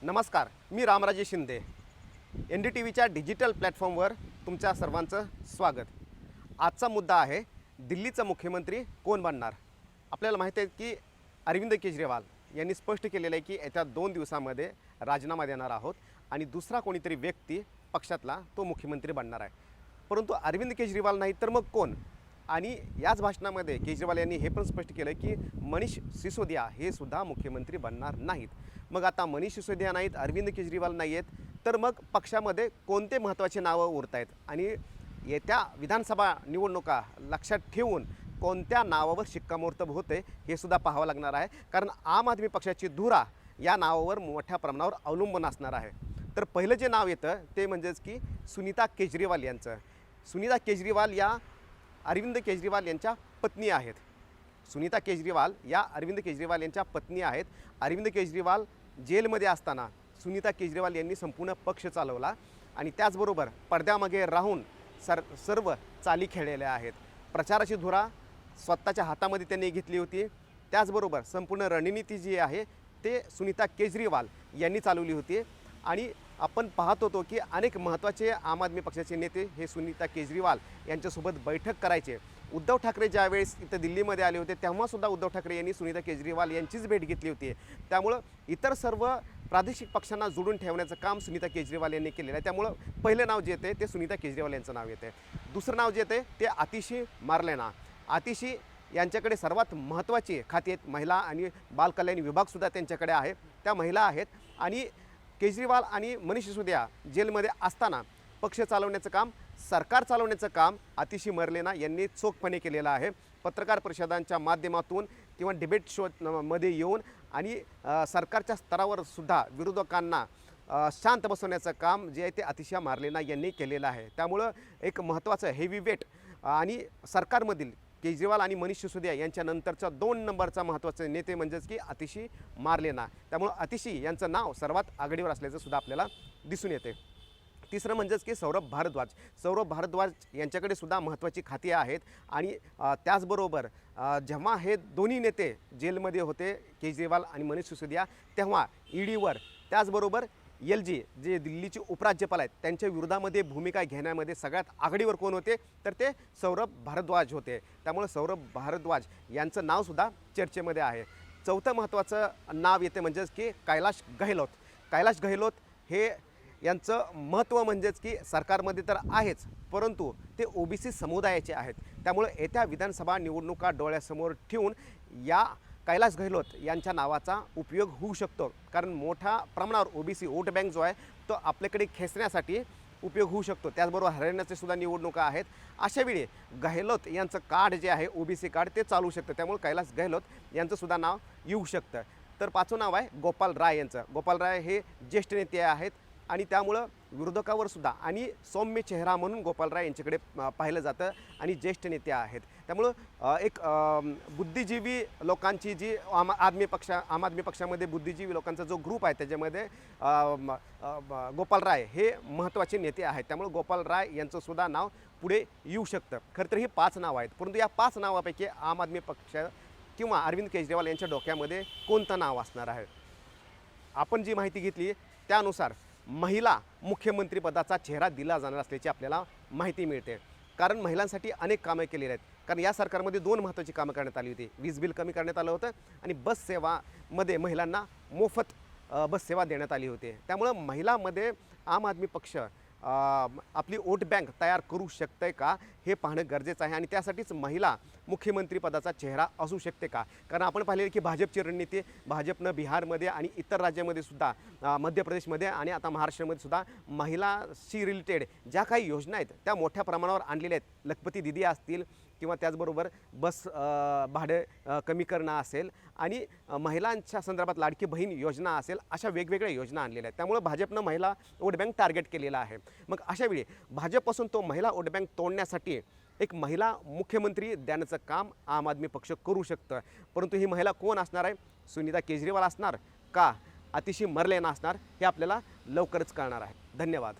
नमस्कार, मी रामराजे शिंदे. NDTVच्या डिजिटल प्लॅटफॉर्मवर तुमच्या सर्वांचं स्वागत. आजचा मुद्दा आहे दिल्लीचा मुख्यमंत्री कोण बनणार. आपल्याला माहिती आहे की अरविंद केजरीवाल यांनी स्पष्ट केलेलं आहे की येत्या 2 दिवसांमध्ये राजीनामा देणार आहोत आणि दुसरा कोणीतरी व्यक्ती पक्षातला तो मुख्यमंत्री बनणार आहे. परंतु अरविंद केजरीवाल नाही तर मग कोण? आणि याच भाषणामध्ये केजरीवाल यांनी हे पण स्पष्ट केलं की मनीष सिसोदिया हे सुद्धा मुख्यमंत्री बनणार नाहीत. मग आता मनीष सिसोदिया नाहीत, अरविंद केजरीवाल नाही आहेत, तर मग पक्षामध्ये कोणते महत्त्वाचे नावं उरत आहेत आणि येत्या विधानसभा निवडणुका लक्षात ठेवून कोणत्या नावावर शिक्कामोर्तब होते हे सुद्धा पाहावं लागणार आहे. कारण आम आदमी पक्षाची धुरा या नावावर मोठ्या प्रमाणावर अवलंबून असणार आहे. तर पहिलं जे नाव येतं ते म्हणजेच की सुनीता केजरीवाल यांचं. सुनीता केजरीवाल या अरविंद केजरीवाल यांच्या पत्नी आहेत. सुनीता केजरीवाल या अरविंद केजरीवाल यांच्या पत्नी आहेत. अरविंद केजरीवाल जेलमध्ये असताना सुनीता केजरीवाल यांनी संपूर्ण पक्ष चालवला आणि त्याचबरोबर पडद्यामागे राहून सर्व चाली खेळलेल्या आहेत. प्रचाराची धुरा स्वतःच्या हातामध्ये त्यांनी घेतली होती. त्याचबरोबर संपूर्ण रणनीती जी आहे ते सुनीता केजरीवाल यांनी चालवली होती आणि आपण पाहत होतो की अनेक महत्त्वाचे आम आदमी पक्षाचे नेते हे सुनीता केजरीवाल यांच्यासोबत बैठक करायचे. उद्धव ठाकरे ज्यावेळेस इथं दिल्लीमध्ये आले होते तेव्हासुद्धा उद्धव ठाकरे यांनी सुनीता केजरीवाल यांचीच भेट घेतली होती. त्यामुळं इतर सर्व प्रादेशिक पक्षांना जोडून ठेवण्याचं काम सुनीता केजरीवाल यांनी केलेलं आहे. त्यामुळं पहिलं नाव जे येते ते सुनीता केजरीवाल यांचं नाव येते. दुसरं नाव जे येते ते आतिशी मार्लेना. आतिशी यांच्याकडे सर्वात महत्त्वाची खाती आहेत. महिला आणि बालकल्याण विभागसुद्धा त्यांच्याकडे आहे. त्या महिला आहेत आणि केजरीवाल आणि मनीष सिसोदिया जेलमध्ये असताना पक्ष चालवण्याचं काम, सरकार चालवण्याचं काम आतिशी मर्लेना यांनी चोखपणे केलेलं आहे. पत्रकार परिषदांच्या माध्यमातून किंवा डिबेट शोमध्ये येऊन आणि सरकारच्या स्तरावर सुद्धा विरोधकांना शांत बसवण्याचं काम जे आहे ते आतिशी मार्लेना यांनी केलेलं आहे. त्यामुळं एक महत्त्वाचं हेवीवेट आणि सरकारमधील केजरीवाल आणि मनीष सिसोदिया यांच्यानंतरचा 2 नंबरचा महत्त्वाचे नेते म्हणजेच की आतिशी मार्लेना. त्यामुळं आतिशी यांचं नाव सर्वात आघाडीवर असल्याचं सुद्धा आपल्याला दिसून येते. तिसरं म्हणजेच की सौरभ भारद्वाज. सौरभ भारद्वाज यांच्याकडे सुद्धा महत्त्वाची खाती आहेत आणि त्याचबरोबर जेव्हा हे दोन्ही नेते जेलमध्ये होते केजरीवाल आणि मनीष सिसोदिया तेव्हा ईडीवर त्याचबरोबर LG जे दिल्लीचे उपराज्यपाल आहेत त्यांच्या विरोधामध्ये भूमिका घेण्यामध्ये सगळ्यात आघाडीवर कोण होते तर ते सौरभ भारद्वाज होते. त्यामुळे सौरभ भारद्वाज यांचं नावसुद्धा चर्चेमध्ये आहे. चौथं महत्त्वाचं नाव येते म्हणजेच की कैलाश गहलोत. कैलाश गहलोत हे यांचं महत्त्व म्हणजेच की सरकारमध्ये तर आहेच परंतु ते OBC समुदायाचे आहेत. त्यामुळे येत्या विधानसभा निवडणुका डोळ्यासमोर ठेवून या कैलाश गहलोत यांच्या नावाचा उपयोग होऊ शकतो. कारण मोठ्या प्रमाणावर OBC वोट बँक जो आहे तो आपल्याकडे खेचण्यासाठी उपयोग होऊ शकतो. त्याचबरोबर हरियाणाचे सुद्धा निवडणुका आहेत. अशावेळी गहलोत यांचं कार्ड जे आहे OBC कार्ड ते चालू शकतं. त्यामुळे कैलाश गहलोत यांचं सुद्धा नाव येऊ शकतं. तर पाचवं नाव आहे गोपाल राय यांचं. गोपाल राय हे ज्येष्ठ नेते आहेत आणि त्यामुळं विरोधकावर सुद्धा आणि सौम्य चेहरा म्हणून गोपाल राय यांच्याकडे पाहिलं जातं आणि ज्येष्ठ नेते आहेत. त्यामुळं एक बुद्धिजीवी लोकांची जी आम आदमी पक्षामध्ये बुद्धिजीवी लोकांचा जो ग्रुप आहे त्याच्यामध्ये गोपाल राय हे महत्त्वाचे नेते आहेत. त्यामुळे गोपाल राय यांचं सुद्धा नाव पुढे येऊ शकतं. खरं तर ही 5 नावं आहेत परंतु या 5 नावापैकी आम आदमी पक्ष किंवा अरविंद केजरीवाल यांच्या डोक्यामध्ये कोणतं नाव असणार आहे? आपण जी माहिती घेतली त्यानुसार महिला मुख्यमंत्रीपदाचा चेहरा दिला जाणार असल्याची आपल्याला माहिती मिळते. कारण महिलांसाठी अनेक कामं केलेली आहेत. कारण या सरकारमध्ये 2 महत्त्वाची कामं करण्यात आली होती. वीज बिल कमी करण्यात आलं होतं आणि बस सेवामध्ये महिलांना मोफत बस सेवा देण्यात आली होती. त्यामुळं महिलांमध्ये आम आदमी पक्ष आपली वोट बँक तयार करू शकते का हे पाहणं गरजेचं आहे आणि त्यासाठीच महिला मुख्यमंत्रीपदाचा चेहरा असू शकते का? कारण आपण पाहिलेलं की भाजपची रणनीती भाजपनं बिहारमध्ये आणि इतर राज्यामध्ये सुद्धा मध्य प्रदेशमध्ये आणि आता महाराष्ट्रामध्ये सुद्धा महिलाशी रिलेटेड ज्या काही योजना आहेत त्या मोठ्या प्रमाणावर आणलेल्या आहेत. लखपती दिदी असतील किंवा त्याचबरोबर बस भाडे कमी करणं असेल आणि महिलांच्या संदर्भात लाडकी बहीण योजना असेल अशा वेगवेगळ्या योजना आणलेल्या आहेत. त्यामुळे भाजपनं महिला वोट बँक टार्गेट केलेला आहे. मग अशावेळी भाजपपासून तो महिला वोट बँक तोडण्यासाठी एक महिला मुख्यमंत्री देण्याचं काम आम आदमी पक्ष करू शकतं. परंतु ही महिला कोण असणार आहे? सुनीता केजरीवाल असणार का आतिशी मर्लेना असणार हे आपल्याला लवकरच कळणार आहे. धन्यवाद.